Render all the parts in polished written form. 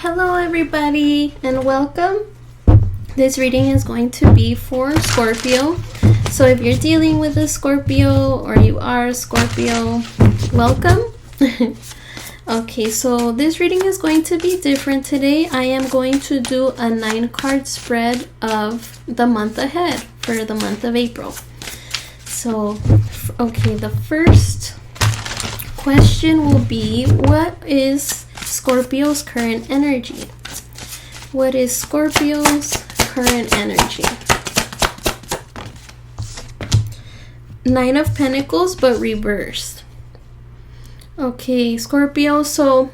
Hello everybody and welcome. This reading is going to be for Scorpio. So if you're dealing with a Scorpio or you are a Scorpio, welcome. Okay, so this reading is going to be different today. I am going to do a 9-card spread of the month ahead for the month of April. So, okay, the first question will be, what is Scorpio's current energy? What is Scorpio's current energy? 9 of Pentacles, but reversed. Okay, Scorpio, so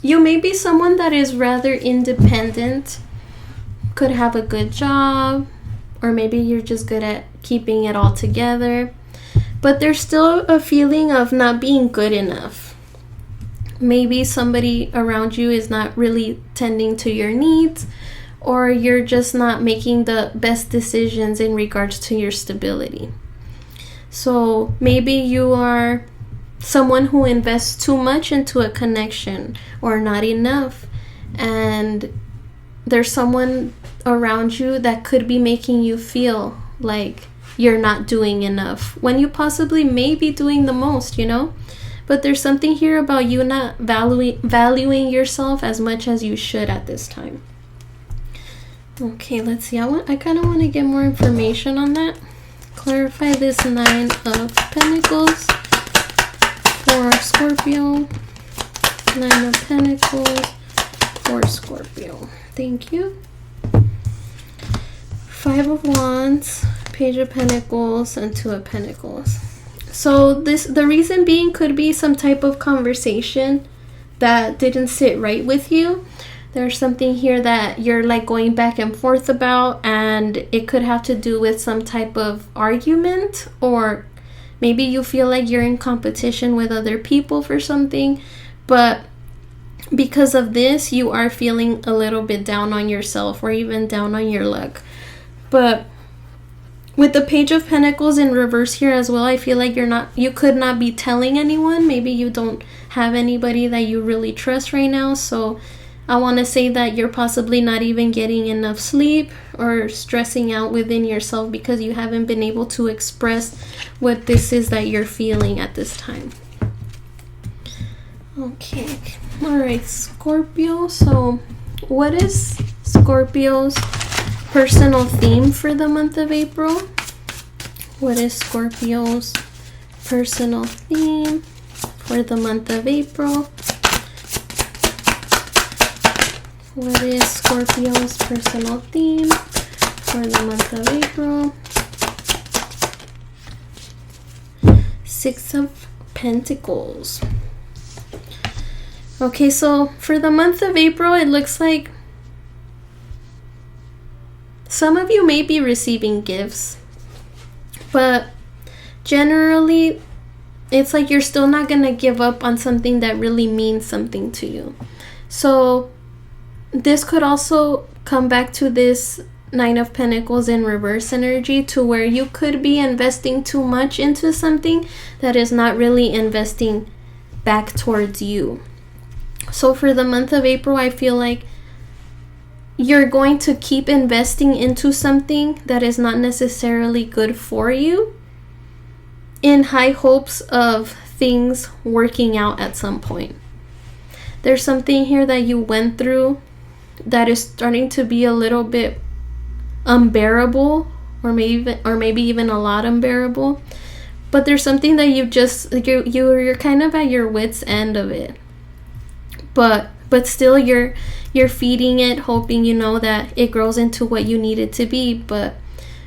you may be someone that is rather independent, could have a good job, or maybe you're just good at keeping it all together, but there's still a feeling of not being good enough. Maybe somebody around you is not really tending to your needs, or you're just not making the best decisions in regards to your stability. So maybe you are someone who invests too much into a connection or not enough, and there's someone around you that could be making you feel like you're not doing enough when you possibly may be doing the most, But there's something here about you not valuing yourself as much as you should at this time. Okay, let's see. I kind of want to get more information on that. Clarify this 9 of Pentacles for Scorpio. 9 of Pentacles for Scorpio. Thank you. 5 of Wands, Page of Pentacles, and 2 of Pentacles. So the reason being could be some type of conversation that didn't sit right with you. There's something here that you're like going back and forth about, and it could have to do with some type of argument, or maybe you feel like you're in competition with other people for something, but because of this, you are feeling a little bit down on yourself or even down on your luck. But with the Page of Pentacles in reverse here as well, I feel like you could not be telling anyone. Maybe you don't have anybody that you really trust right now. So I want to say that you're possibly not even getting enough sleep or stressing out within yourself because you haven't been able to express what this is that you're feeling at this time. Okay. All right, Scorpio. So what is Scorpio's personal theme for the month of April? What is Scorpio's personal theme for the month of April? What is Scorpio's personal theme for the month of April? 6 of Pentacles. Okay, so for the month of April, it looks like some of you may be receiving gifts, but generally it's like you're still not going to give up on something that really means something to you. So this could also come back to this 9 of Pentacles in reverse energy, to where you could be investing too much into something that is not really investing back towards you. So for the month of April, I feel like you're going to keep investing into something that is not necessarily good for you in high hopes of things working out at some point. There's something here that you went through that is starting to be a little bit unbearable, or maybe even a lot unbearable. But there's something that you're kind of at your wit's end of it. But still you're feeding it, hoping that it grows into what you need it to be. But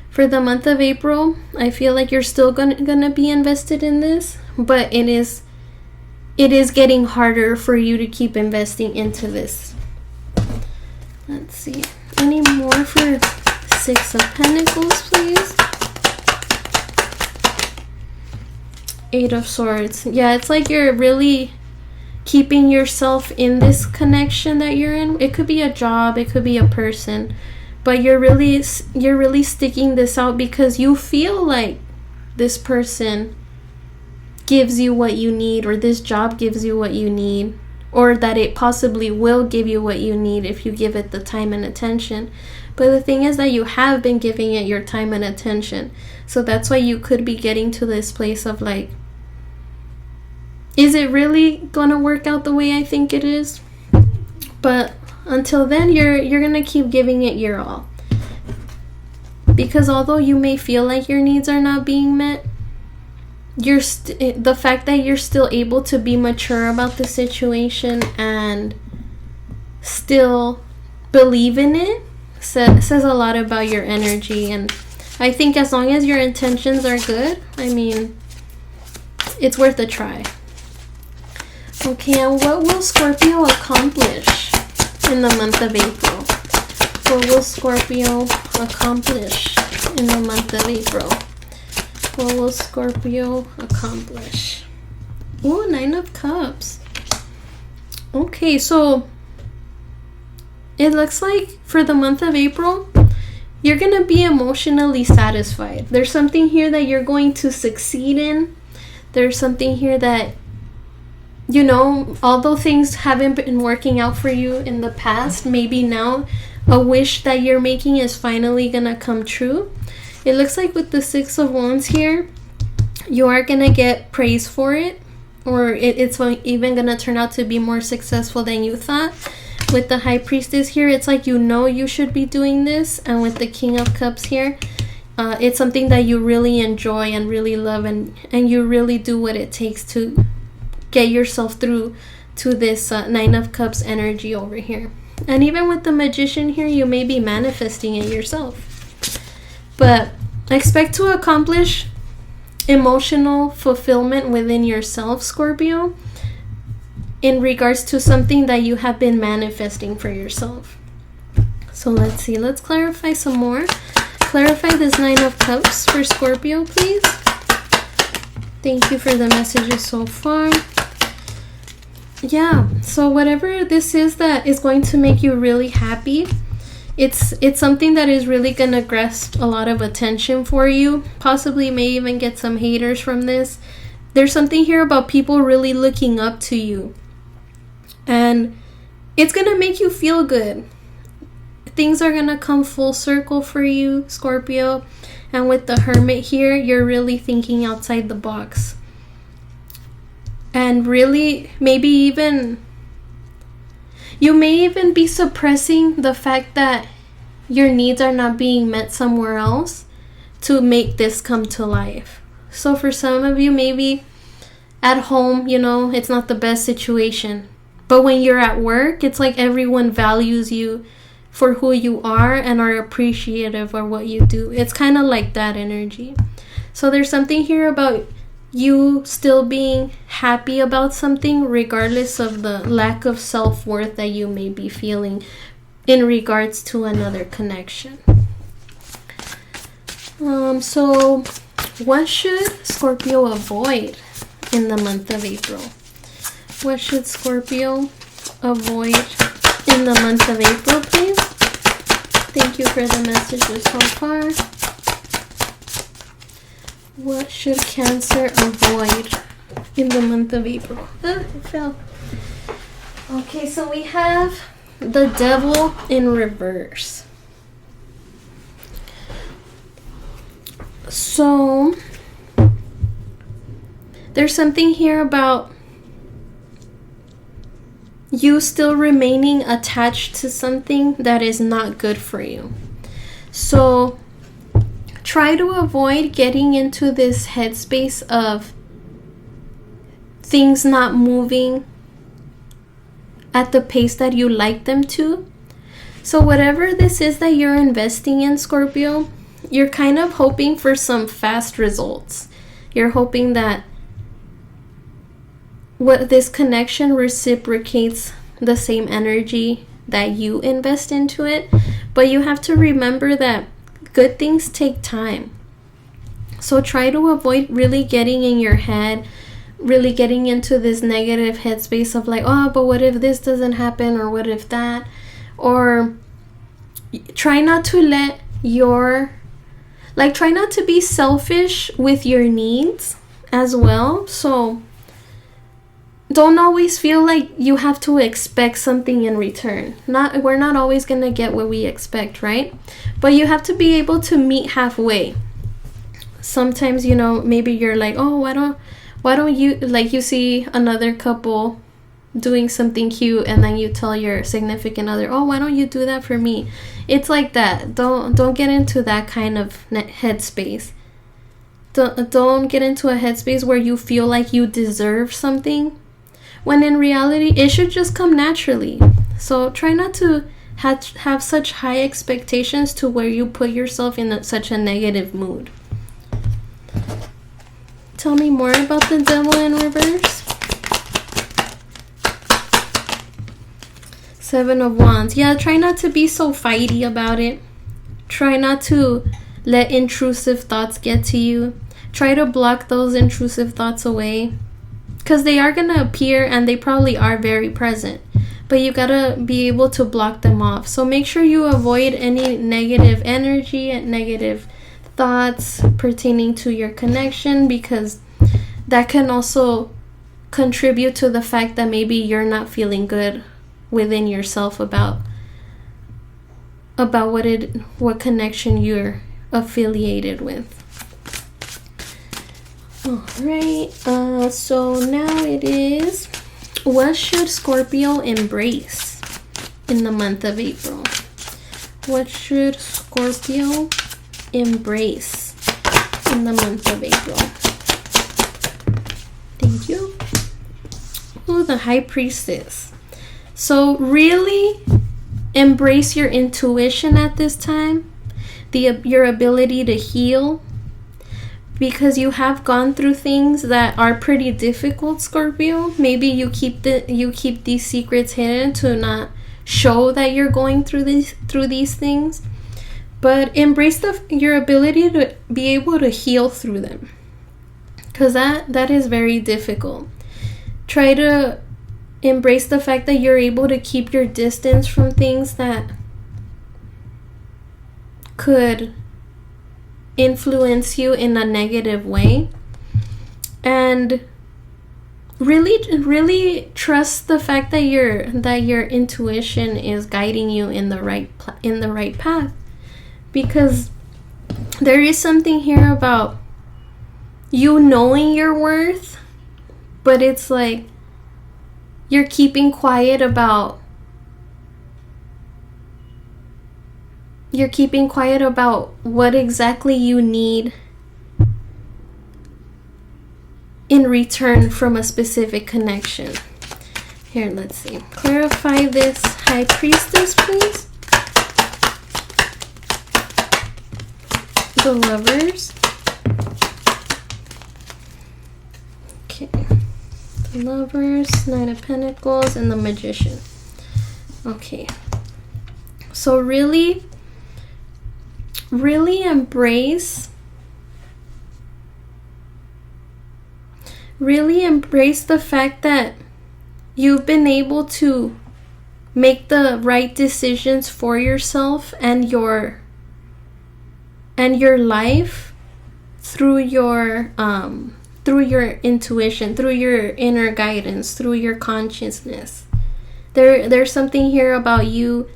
for the month of April, I feel like you're still gonna be invested in this, but it is getting harder for you to keep investing into this. Let's see. Any more for 6 of Pentacles, please? 8 of Swords. Yeah, it's like you're really keeping yourself in this connection that you're in. It could be a job, it could be a person, but you're really sticking this out because you feel like this person gives you what you need, or this job gives you what you need, or that it possibly will give you what you need if you give it the time and attention. But the thing is that you have been giving it your time and attention. So that's why you could be getting to this place of like, is it really gonna work out the way I think it is? But until then, you're gonna keep giving it your all. Because although you may feel like your needs are not being met, the fact that you're still able to be mature about the situation and still believe in it says a lot about your energy. And I think as long as your intentions are good, I mean, it's worth a try. Okay, and what will Scorpio accomplish in the month of April? What will Scorpio accomplish in the month of April? What will Scorpio accomplish? Ooh, 9 of Cups. Okay, so it looks like for the month of April, you're going to be emotionally satisfied. There's something here that you're going to succeed in. There's something here that, you know, although things haven't been working out for you in the past, maybe now a wish that you're making is finally going to come true. It looks like with the 6 of Wands here, you are going to get praise for it, or it's even going to turn out to be more successful than you thought. With the High Priestess here, it's like you know you should be doing this. And with the King of Cups here, it's something that you really enjoy and really love, and you really do what it takes to get yourself through to this 9 of Cups energy over here. And even with the Magician here, you may be manifesting it yourself. But expect to accomplish emotional fulfillment within yourself, Scorpio, in regards to something that you have been manifesting for yourself. So let's see. Let's clarify some more. Clarify this 9 of Cups for Scorpio, please. Thank you for the messages so far. Yeah, so whatever this is that is going to make you really happy, it's something that is really going to grasp a lot of attention for you. Possibly may even get some haters from this. There's something here about people really looking up to you. And it's going to make you feel good. Things are going to come full circle for you, Scorpio. And with the Hermit here, you're really thinking outside the box. And really, maybe even, you may even be suppressing the fact that your needs are not being met somewhere else to make this come to life. So for some of you, maybe at home, you know, it's not the best situation. But when you're at work, it's like everyone values you for who you are and are appreciative of what you do. It's kind of like that energy. So there's something here about you still being happy about something regardless of the lack of self-worth that you may be feeling in regards to another connection. So what should Scorpio avoid in the month of April? What should Scorpio avoid in the month of April, please? Thank you for the messages so far. What should Cancer avoid in the month of April? It fell. Okay, so we have the Devil in reverse. So there's something here about you still remaining attached to something that is not good for you. So try to avoid getting into this headspace of things not moving at the pace that you like them to. So whatever this is that you're investing in, Scorpio, you're kind of hoping for some fast results. You're hoping that what this connection reciprocates the same energy that you invest into it. But you have to remember that good things take time. So try to avoid really getting in your head, really getting into this negative headspace of like, oh, but what if this doesn't happen, or what if that? Or try not to try not to be selfish with your needs as well. So don't always feel like you have to expect something in return. We're not always gonna get what we expect, right? But you have to be able to meet halfway. Sometimes, you know, maybe you're like, oh, why don't you, like, you see another couple doing something cute, and then you tell your significant other, oh, why don't you do that for me? It's like that. Don't get into that kind of headspace. Don't get into a headspace where you feel like you deserve something, when in reality it should just come naturally. So try not to have such high expectations to where you put yourself in such a negative mood. Tell me more about the Devil in reverse. Seven of Wands. Yeah, try not to be so fighty about it. Try not to let intrusive thoughts get to you. Try to block those intrusive thoughts away, because they are going to appear and they probably are very present. But you got to be able to block them off. So make sure you avoid any negative energy and negative thoughts pertaining to your connection, because that can also contribute to the fact that maybe you're not feeling good within yourself about what connection you're affiliated with. All right, so now it is, what should Scorpio embrace in the month of April? What should Scorpio embrace in the month of April? Thank you. Ooh, the High Priestess. So really embrace your intuition at this time, your ability to heal, because you have gone through things that are pretty difficult, Scorpio. Maybe you keep these secrets hidden to not show that you're going through these things. But embrace your ability to be able to heal through them, because that is very difficult. Try to embrace the fact that you're able to keep your distance from things that could influence you in a negative way, and really trust the fact that your intuition is guiding you in the right path, because there is something here about you knowing your worth, but it's like you're keeping quiet about what exactly you need in return from a specific connection. Here, let's see. Clarify this High Priestess, please. The Lovers. Okay. The Lovers, Knight of Pentacles, and the Magician. Okay. So really embrace the fact that you've been able to make the right decisions for yourself and your life through your intuition, through your inner guidance, through your consciousness. There's something here about you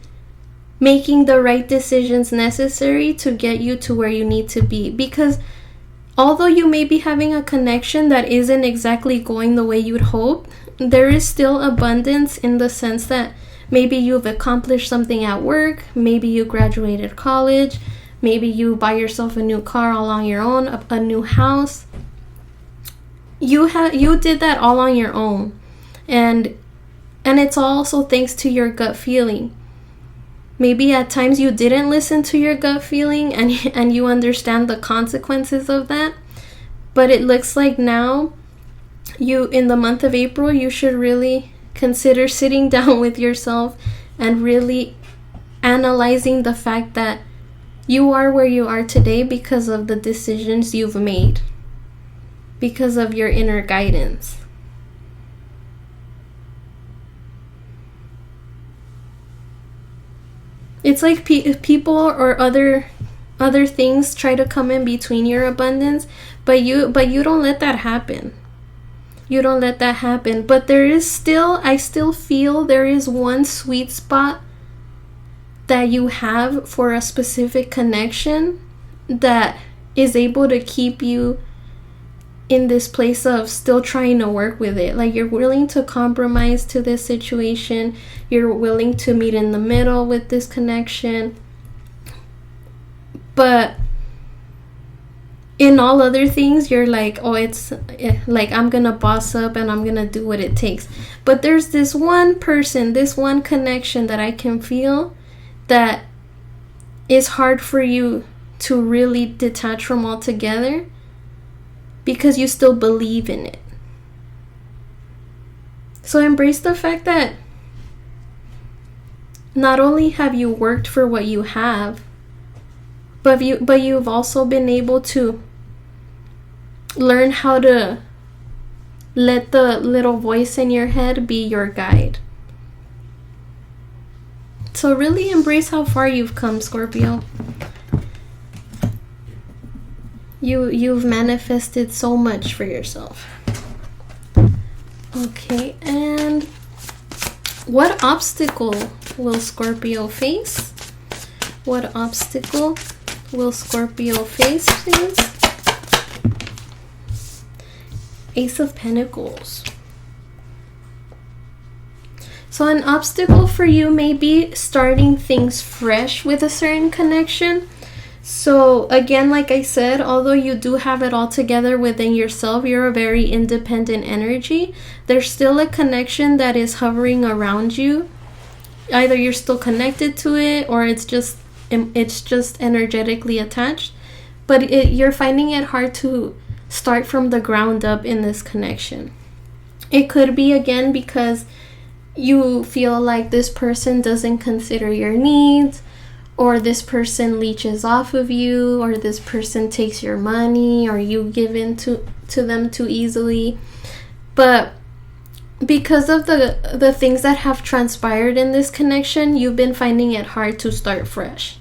making the right decisions necessary to get you to where you need to be, because although you may be having a connection that isn't exactly going the way you'd hope, there is still abundance in the sense that maybe you've accomplished something at work, maybe you graduated college, maybe you buy yourself a new car all on your own, a new house. You did that all on your own, and it's also thanks to your gut feeling. Maybe at times you didn't listen to your gut feeling, and you understand the consequences of that. But it looks like now, in the month of April, you should really consider sitting down with yourself and really analyzing the fact that you are where you are today because of the decisions you've made, because of your inner guidance. It's like people or other things try to come in between your abundance, but you don't let that happen. You don't let that happen. But there is still, I still feel there is one sweet spot that you have for a specific connection that is able to keep you in this place of still trying to work with it. Like, you're willing to compromise to this situation. You're willing to meet in the middle with this connection. But in all other things, you're like, oh, it's like, I'm gonna boss up and I'm gonna do what it takes. But there's this one person, this one connection that I can feel that is hard for you to really detach from altogether, because you still believe in it. So embrace the fact that not only have you worked for what you have, but you've also been able to learn how to let the little voice in your head be your guide. So really embrace how far you've come, Scorpio. You've manifested so much for yourself. Okay, and what obstacle will Scorpio face? What obstacle will Scorpio face, please? Ace of Pentacles. So an obstacle for you may be starting things fresh with a certain connection. So again, like I said, although you do have it all together within yourself, you're a very independent energy, there's still a connection that is hovering around you. Either you're still connected to it, or it's just energetically attached. But you're finding it hard to start from the ground up in this connection. It could be, again, because you feel like this person doesn't consider your needs, or this person leeches off of you, or this person takes your money, or you give in to them too easily. But because of the things that have transpired in this connection, you've been finding it hard to start fresh.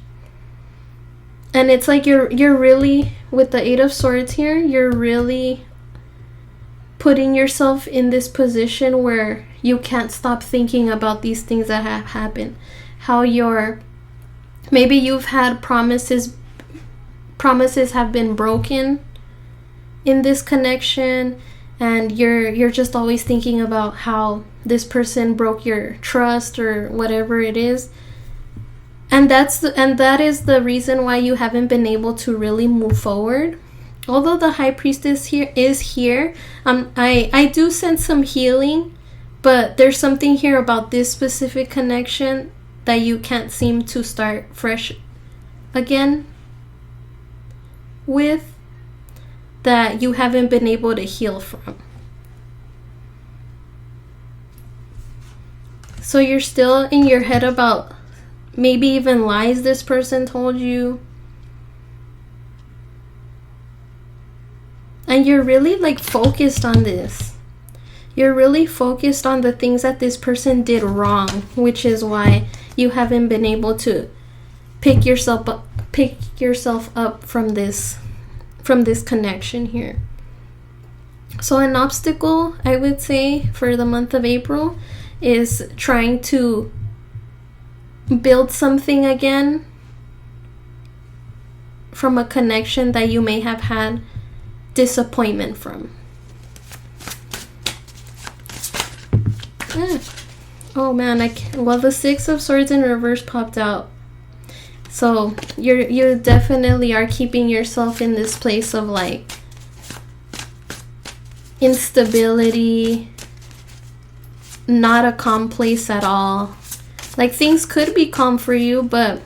And it's like you're really, with the Eight of Swords here, you're really putting yourself in this position where you can't stop thinking about these things that have happened. How maybe you've had promises have been broken in this connection, and you're just always thinking about how this person broke your trust or whatever it is. And that is the reason why you haven't been able to really move forward. Although the High Priestess is here, I do sense some healing, but there's something here about this specific connection that you can't seem to start fresh again with, that you haven't been able to heal from. So you're still in your head about maybe even lies this person told you. And you're really like focused on this. You're really focused on the things that this person did wrong, which is why you haven't been able to pick yourself up from this connection here. So an obstacle, I would say, for the month of April is trying to build something again from a connection that you may have had disappointment from. Oh man, well, the Six of Swords in reverse popped out. So you definitely are keeping yourself in this place of like instability, not a calm place at all. Like, things could be calm for you, but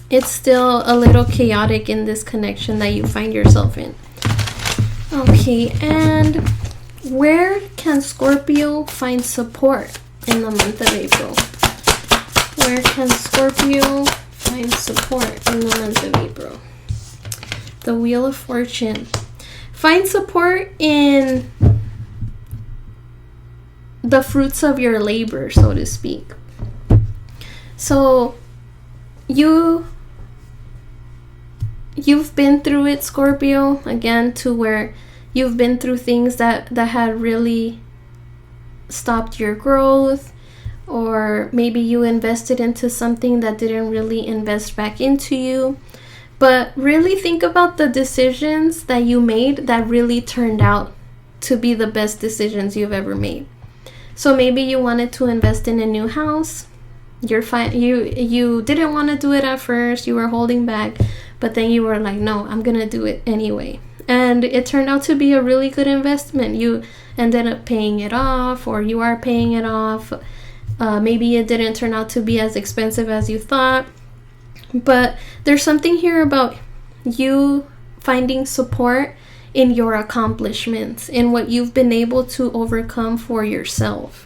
it's still a little chaotic in this connection that you find yourself in. Okay, and where can Scorpio find support in the month of April? Where can Scorpio find support in the month of April? The Wheel of Fortune. Find support in the fruits of your labor, so to speak. So you've been through it, Scorpio, again, to where you've been through things that had really stopped your growth, or maybe you invested into something that didn't really invest back into you. But really think about the decisions that you made that really turned out to be the best decisions you've ever made. So maybe you wanted to invest in a new house. You're fine. You didn't want to do it at first. You were holding back, but then you were like, no, I'm gonna do it anyway. And it turned out to be a really good investment. You ended up paying it off, or you are paying it off. Maybe it didn't turn out to be as expensive as you thought. But there's something here about you finding support in your accomplishments, in what you've been able to overcome for yourself.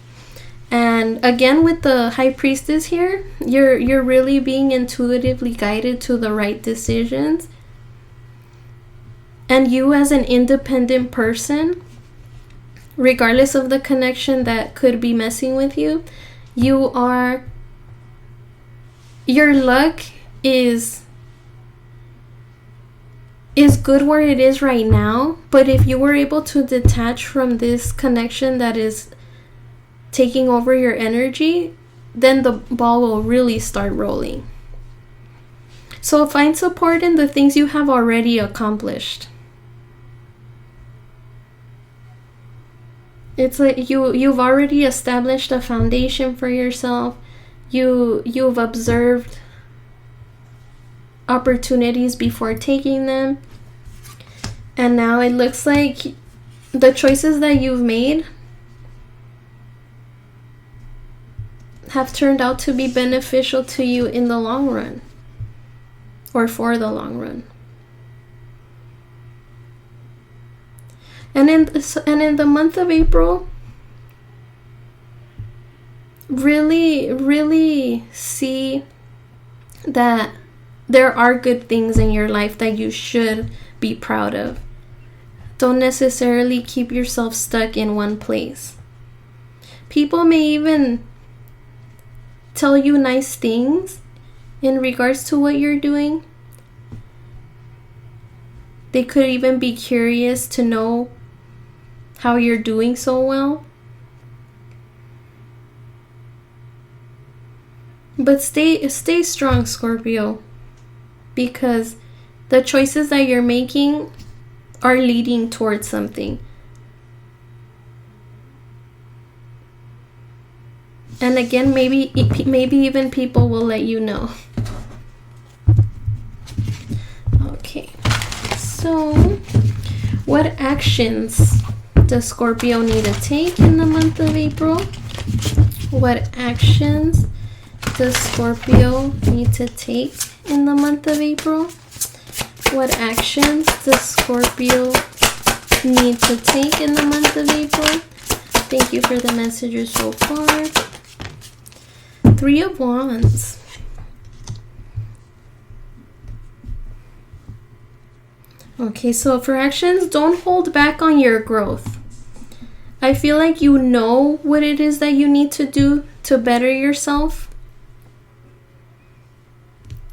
And again, with the High Priestess here, you're really being intuitively guided to the right decisions. And you, as an independent person, regardless of the connection that could be messing with you, your luck is good where it is right now. But if you were able to detach from this connection that is taking over your energy, then the ball will really start rolling. So find support in the things you have already accomplished. It's like you've already established a foundation for yourself. You've observed opportunities before taking them. And now it looks like the choices that you've made have turned out to be beneficial to you in the long run, or for the long run. And in the month of April, really, really see that there are good things in your life that you should be proud of. Don't necessarily keep yourself stuck in one place. People may even tell you nice things in regards to what you're doing. They could even be curious to know how you're doing so well. But stay strong, Scorpio, because the choices that you're making are leading towards something. And again, maybe even people will let you know. Okay, so what actions does Scorpio need to take in the month of April? What actions does Scorpio need to take in the month of April? What actions does Scorpio need to take in the month of April? Thank you for the messages so far. 3 of Wands. Okay, so for actions, don't hold back on your growth. I feel like you know what it is that you need to do to better yourself.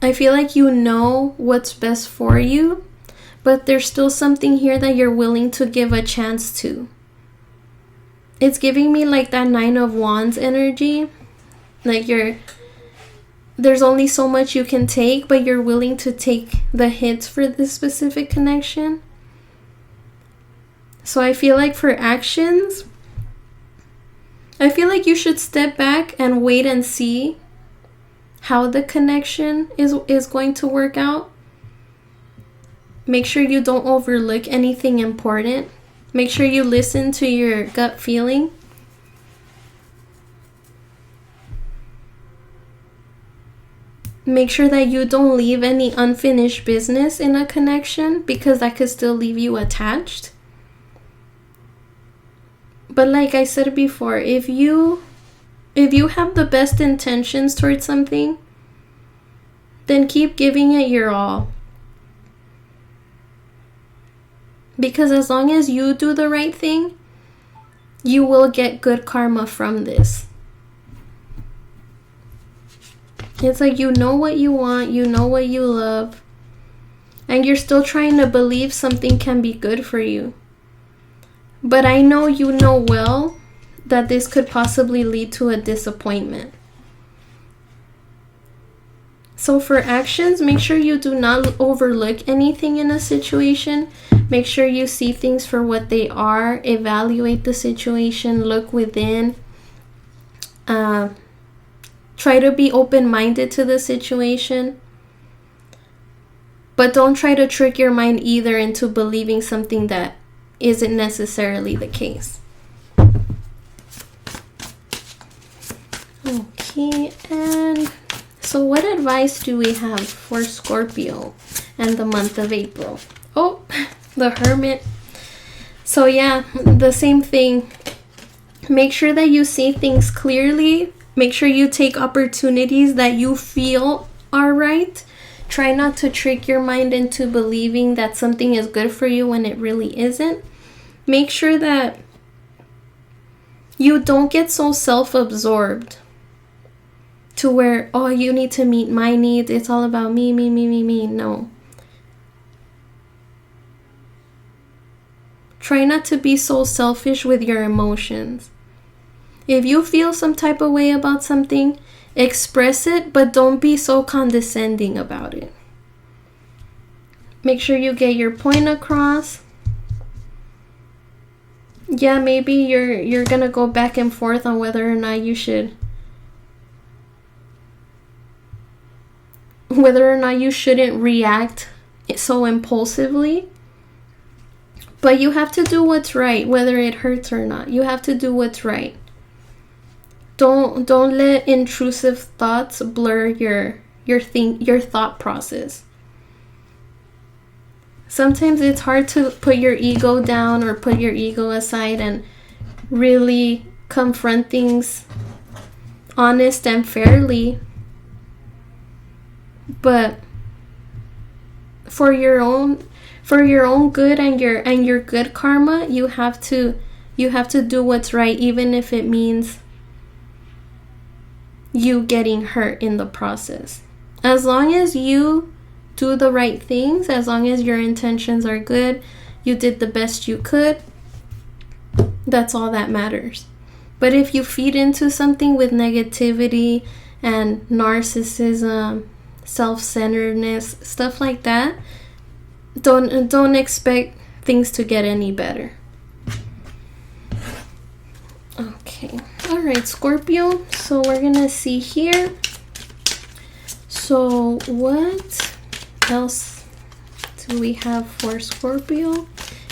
I feel like you know what's best for you, but there's still something here that you're willing to give a chance to. It's giving me like that 9 of Wands energy. Like there's only so much you can take, but you're willing to take the hits for this specific connection. So I feel like for actions, I feel like you should step back and wait and see how the connection is going to work out. Make sure you don't overlook anything important. Make sure you listen to your gut feeling. Make sure that you don't leave any unfinished business in a connection, because that could still leave you attached. But like I said before, if you have the best intentions towards something, then keep giving it your all. Because as long as you do the right thing, you will get good karma from this. It's like you know what you want, you know what you love, and you're still trying to believe something can be good for you. But I know you know well that this could possibly lead to a disappointment. So for actions, make sure you do not overlook anything in a situation. Make sure you see things for what they are. Evaluate the situation. Look within. Try to be open-minded to the situation. But don't try to trick your mind either into believing something that isn't necessarily the case. Okay, and so what advice do we have for Scorpio and the month of April? Oh, the Hermit. So yeah, the same thing. Make sure that you see things clearly. Make sure you take opportunities that you feel are right. Try not to trick your mind into believing that something is good for you when it really isn't. Make sure that you don't get so self-absorbed to where, oh, you need to meet my needs. It's all about me. No. Try not to be so selfish with your emotions. If you feel some type of way about something, express it, but don't be so condescending about it. Make sure you get your point across. Yeah, maybe you're gonna go back and forth on whether or not you shouldn't react so impulsively. But you have to do what's right, whether it hurts or not. You have to do what's right. Don't let intrusive thoughts blur your thought process. Sometimes it's hard to put your ego down or put your ego aside and really confront things honest and fairly. But for your own good and your good karma, you have to do what's right, even if it means you getting hurt in the process. As long as you do the right things, as long as your intentions are good, you did the best you could, that's all that matters. But if you feed into something with negativity and narcissism, self-centeredness, stuff like that, don't expect things to get any better. Okay. All right, Scorpio. So we're gonna see here. So what else do we have for Scorpio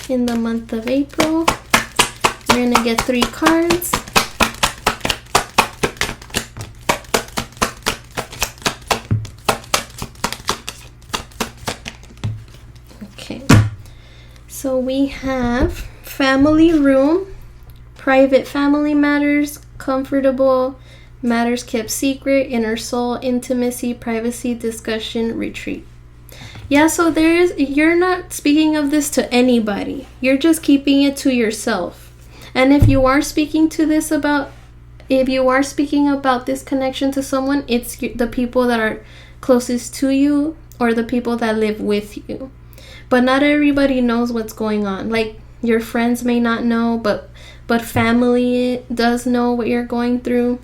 in the month of April? We're gonna get 3 cards. Okay. So we have family room, private family matters, comfortable, matters kept secret, inner soul, intimacy, privacy, discussion, retreat. Yeah, so you're not speaking of this to anybody. You're just keeping it to yourself. And if you are speaking about this connection to someone, it's the people that are closest to you or the people that live with you. But not everybody knows what's going on. Like, your friends may not know, but family does know what you're going through.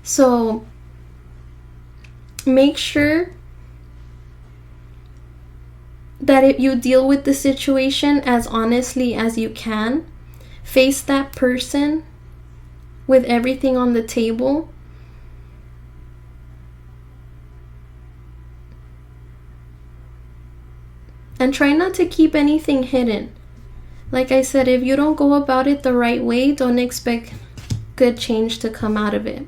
So make sure that if you deal with the situation as honestly as you can, face that person with everything on the table. And try not to keep anything hidden. Like I said, if you don't go about it the right way, don't expect good change to come out of it.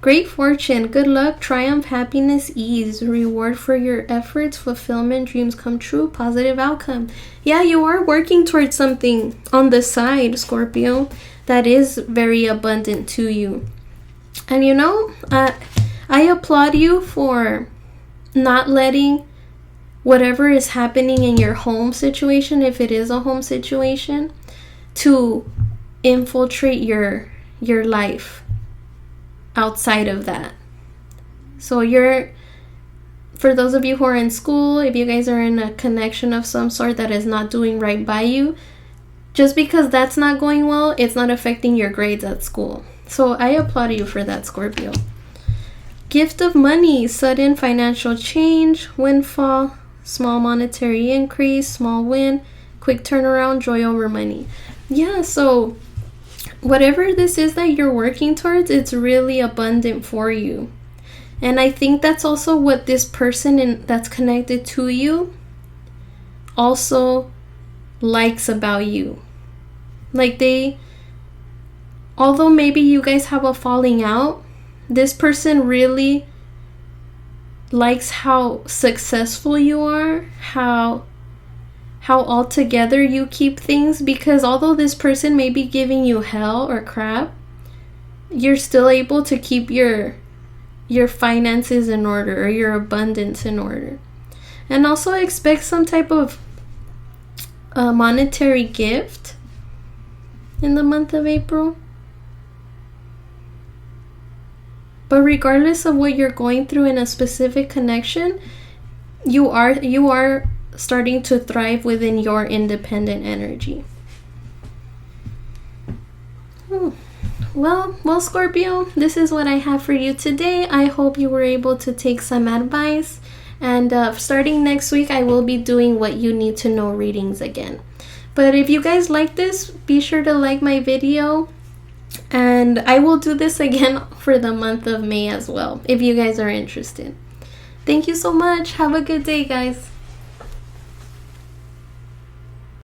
Great fortune, good luck, triumph, happiness, ease, reward for your efforts, fulfillment, dreams come true, positive outcome. Yeah, you are working towards something on the side, Scorpio, that is very abundant to you. And I applaud you for not letting whatever is happening in your home situation, if it is a home situation, to infiltrate your life outside of that. So for those of you who are in school, if you guys are in a connection of some sort that is not doing right by you, just because that's not going well, it's not affecting your grades at school. So I applaud you for that, Scorpio. Gift of money, sudden financial change, windfall, small monetary increase, small win, quick turnaround, joy over money. Yeah, so whatever this is that you're working towards, it's really abundant for you. And I think that's also what this person that's connected to you also likes about you. Like although maybe you guys have a falling out, this person really likes how successful you are, how all together you keep things, because although this person may be giving you hell or crap, you're still able to keep your finances in order, or your abundance in order. And also expect some type of monetary gift in the month of April. But regardless of what you're going through in a specific connection, you are starting to thrive within your independent energy. Well, Scorpio, this is what I have for you today. I hope you were able to take some advice. And starting next week, I will be doing what you need to know readings again. But if you guys like this, be sure to like my video. And I will do this again for the month of May as well, if you guys are interested. Thank you so much. Have a good day, guys.